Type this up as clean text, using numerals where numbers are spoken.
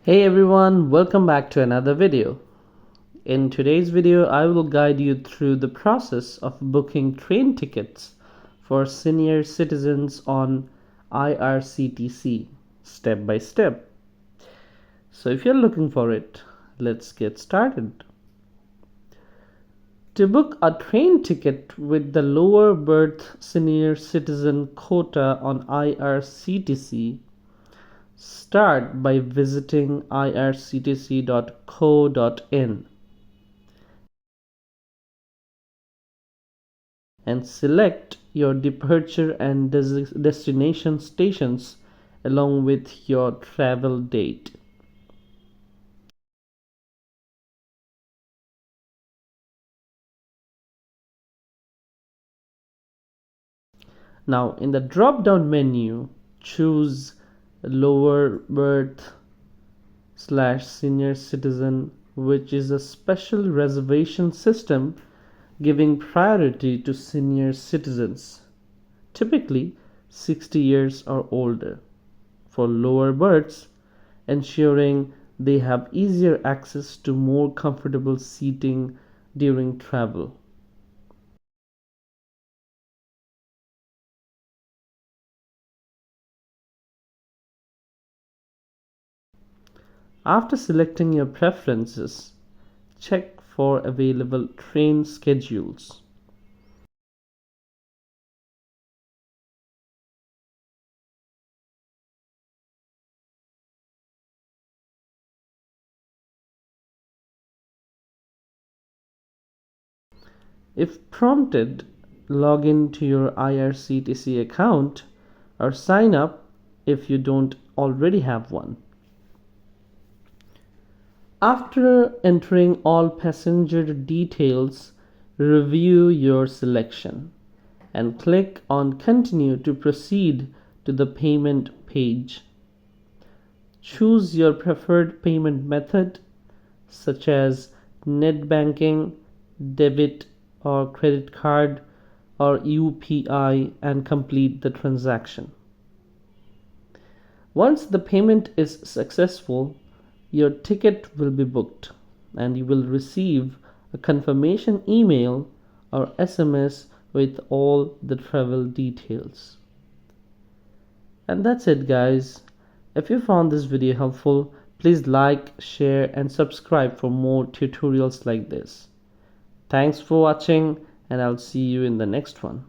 Hey everyone, welcome back to another video. In today's video, I will guide you through the process of booking train tickets for senior citizens on IRCTC step by step. So if you're looking for it, let's get started. To book a train ticket with the lower berth senior citizen quota on IRCTC, start by visiting irctc.co.in and select your departure and destination stations along with your travel date. Now in the drop down menu, choose lower berth / senior citizen, which is a special reservation system giving priority to senior citizens, typically 60 years or older, for lower berths, ensuring they have easier access to more comfortable seating during travel. After selecting your preferences, check for available train schedules. If prompted, log in to your IRCTC account or sign up if you don't already have one. After entering all passenger details, review your selection and click on Continue to proceed to the payment page. Choose your preferred payment method such as net banking, debit or credit card, or UPI and complete the transaction. Once the payment is successful, your ticket will be booked and you will receive a confirmation email or SMS with all the travel details. And that's it, guys. If you found this video helpful, please like, share and subscribe for more tutorials like this. Thanks for watching and I'll see you in the next one.